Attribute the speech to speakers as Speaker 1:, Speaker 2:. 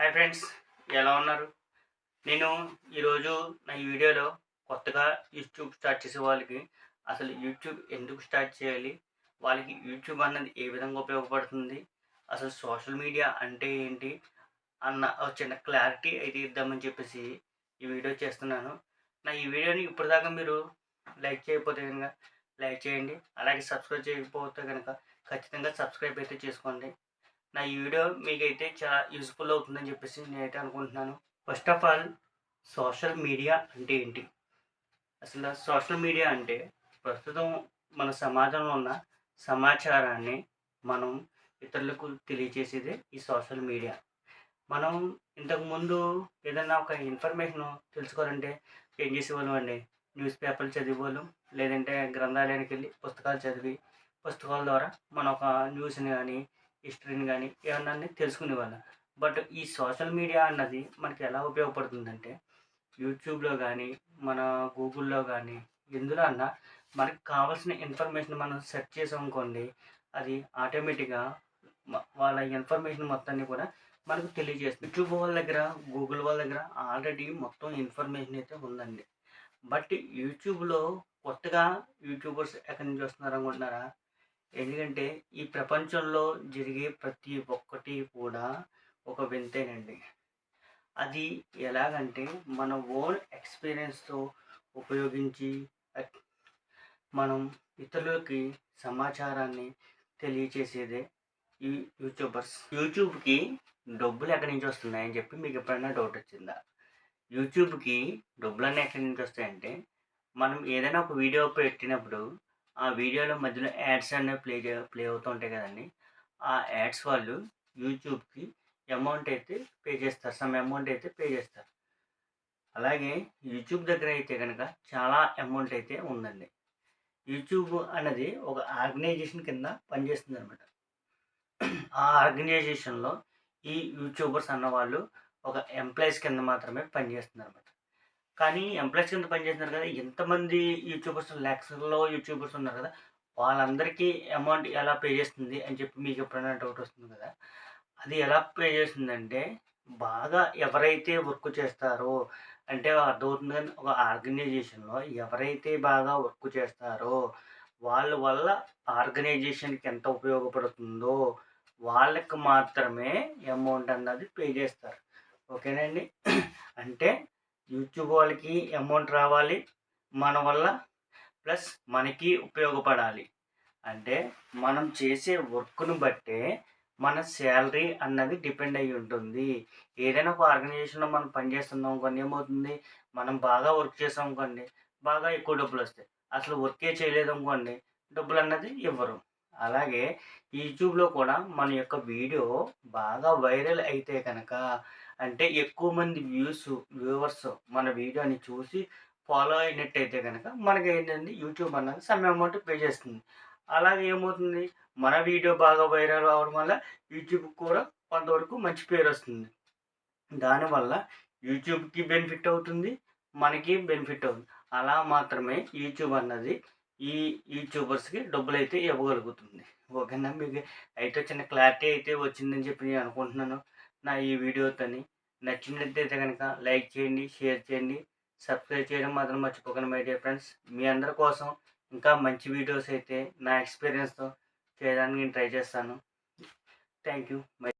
Speaker 1: Hi friends, ఎలా ఉన్నారు? నేను ఈరోజు నా ఈ వీడియోలో కొత్తగా యూట్యూబ్ స్టార్ట్ చేసే వాళ్ళకి అసలు యూట్యూబ్ ఎందుకు స్టార్ట్ చేయాలి, వాళ్ళకి యూట్యూబ్ అన్నది ఏ విధంగా ఉపయోగపడుతుంది, అసలు సోషల్ మీడియా అంటే ఏంటి అన్న ఒక చిన్న క్లారిటీ అయితే ఇద్దామని చెప్పేసి ఈ వీడియో చేస్తున్నాను. నా ఈ వీడియోని ఇప్పటిదాకా మీరు లైక్ చేయకపోతే కనుక లైక్ చేయండి, అలాగే సబ్స్క్రైబ్ చేయకపోతే కనుక ఖచ్చితంగా సబ్స్క్రైబ్ అయితే చేసుకోండి. నా ఈ వీడియో మీకైతే చాలా యూజ్ఫుల్ అవుతుందని చెప్పేసి నేనైతే అనుకుంటున్నాను. First of all, social media అంటే ఏంటి? అసలు సోషల్ మీడియా అంటే ప్రస్తుతం మన సమాజంలో ఉన్న సమాచారాన్ని మనం ఇతరులకు తెలియజేసేదే ఈ సోషల్ మీడియా. మనం ఇంతకుముందు ఏదైనా ఒక ఇన్ఫర్మేషన్ తెలుసుకోవాలంటే ఏం చేసేవాళ్ళం అండి? న్యూస్ పేపర్లు చదివేవాళ్ళం, లేదంటే గ్రంథాలయానికి వెళ్ళి పుస్తకాలు చదివి పుస్తకాల ద్వారా మనం ఒక న్యూస్ని కానీ హిస్టరీని కానీ ఏమన్నా తెలుసుకునేవాళ్ళం. బట్ ఈ సోషల్ మీడియా అన్నది మనకి ఎలా ఉపయోగపడుతుందంటే యూట్యూబ్లో కానీ మన గూగుల్లో కానీ ఎందులో అన్నా మనకి కావాల్సిన ఇన్ఫర్మేషన్ మనం సెర్చ్ చేసామనుకోండి, అది ఆటోమేటిక్గా వాళ్ళ ఇన్ఫర్మేషన్ మొత్తాన్ని కూడా మనకు తెలియజేస్తుంది. యూట్యూబ్ వాళ్ళ దగ్గర, గూగుల్ వాళ్ళ దగ్గర ఆల్రెడీ మొత్తం ఇన్ఫర్మేషన్ అయితే ఉందండి. బట్ యూట్యూబ్లో కొత్తగా యూట్యూబర్స్ ఎక్కడి నుంచి వస్తున్నారు అనుకుంటున్నారా? ఎందుకంటే ఈ ప్రపంచంలో జరిగే ప్రతి ఒక్కటి కూడా ఒక వింతేనండి. అది ఎలాగంటే మన ఓన్ ఎక్స్పీరియన్స్తో ఉపయోగించి మనం ఇతరులకి సమాచారాన్ని తెలియచేసేదే ఈ యూట్యూబర్స్. యూట్యూబ్కి డబ్బులు ఎక్కడి నుంచి వస్తున్నాయని చెప్పి మీకు ఎప్పుడైనా డౌట్ వచ్చిందా? యూట్యూబ్కి డబ్బులన్నీ ఎక్కడి నుంచి వస్తాయంటే, మనం ఏదైనా ఒక వీడియో పెట్టినప్పుడు ఆ వీడియోలో మధ్యలో యాడ్స్ అనేవి ప్లే అవుతూ ఉంటాయి కదండి. ఆ యాడ్స్ వాళ్ళు యూట్యూబ్కి అమౌంట్ అయితే పే చేస్తారు, సమ్ అమౌంట్ అయితే పే చేస్తారు. అలాగే యూట్యూబ్ దగ్గర అయితే కనుక చాలా అమౌంట్ అయితే ఉందండి. యూట్యూబ్ అన్నది ఒక ఆర్గనైజేషన్ కింద పనిచేస్తుంది అనమాట. ఆ ఆర్గనైజేషన్లో ఈ యూట్యూబర్స్ అన్నవాళ్ళు ఒక ఎంప్లాయీస్ కింద మాత్రమే పనిచేస్తున్నారు అనమాట. కానీ ఎంప్లాయీస్ కింద పనిచేస్తున్నారు కదా, ఎంతమంది యూట్యూబర్స్, ల్యాక్స్లో యూట్యూబర్స్ ఉన్నారు కదా, వాళ్ళందరికీ అమౌంట్ ఎలా పే చేస్తుంది అని చెప్పి మీకు ఎప్పుడైనా డౌట్ వస్తుంది కదా. అది ఎలా పే చేస్తుందంటే, బాగా ఎవరైతే వర్క్ చేస్తారో, అంటే అర్థమవుతుంది కానీ ఒక ఆర్గనైజేషన్లో ఎవరైతే బాగా వర్క్ చేస్తారో వాళ్ళ వల్ల ఆర్గనైజేషన్కి ఎంత ఉపయోగపడుతుందో వాళ్ళకి మాత్రమే అమౌంట్ అన్నది పే చేస్తారు. ఓకేనండి. అంటే యూట్యూబ్ వాళ్ళకి అమౌంట్ రావాలి మన వల్ల, ప్లస్ మనకి ఉపయోగపడాలి. అంటే మనం చేసే వర్క్ను బట్టే మన శాలరీ అన్నది డిపెండ్ అయ్యి ఉంటుంది. ఏదైనా ఒక ఆర్గనైజేషన్లో మనం పనిచేస్తున్నాం అనుకోండి, ఏమవుతుంది, మనం బాగా వర్క్ చేసాం అనుకోండి, బాగా ఎక్కువ డబ్బులు వస్తాయి. అసలు వర్కే చేయలేదు అనుకోండి, డబ్బులు అన్నది ఇవ్వరు. అలాగే యూట్యూబ్లో కూడా మన యొక్క వీడియో బాగా వైరల్ అయితే కనుక, అంటే ఎక్కువ మంది వ్యూవర్స్ మన వీడియోని చూసి ఫాలో అయినట్టయితే కనుక మనకి ఏంటంటే యూట్యూబ్ అన్నది సమ్ అమౌంట్ పే చేస్తుంది. అలాగే ఏమవుతుంది, మన వీడియో బాగా వైరల్ అవ్వడం వల్ల యూట్యూబ్కి కూడా కొంతవరకు మంచి పేరు వస్తుంది. దానివల్ల యూట్యూబ్కి బెనిఫిట్ అవుతుంది, మనకి బెనిఫిట్ అవుతుంది. అలా మాత్రమే యూట్యూబ్ అన్నది ఈ యూట్యూబర్స్కి డబ్బులు అయితే ఇవ్వగలుగుతుంది. ఓకేనా? మీకు అయితే చిన్న క్లారిటీ అయితే వచ్చిందని చెప్పి నేను అనుకుంటున్నాను. నా ఈ వీడియోతోని నచ్చినట్టయితే కనుక లైక్ చేయండి, షేర్ చేయండి, సబ్స్క్రైబ్ చేయడం మాత్రం మర్చిపోకండి మై డియర్ ఫ్రెండ్స్. మీ అందరి కోసం ఇంకా మంచి వీడియోస్ అయితే నా ఎక్స్పీరియన్స్తో చేయడానికి నేను ట్రై చేస్తాను. Thank you.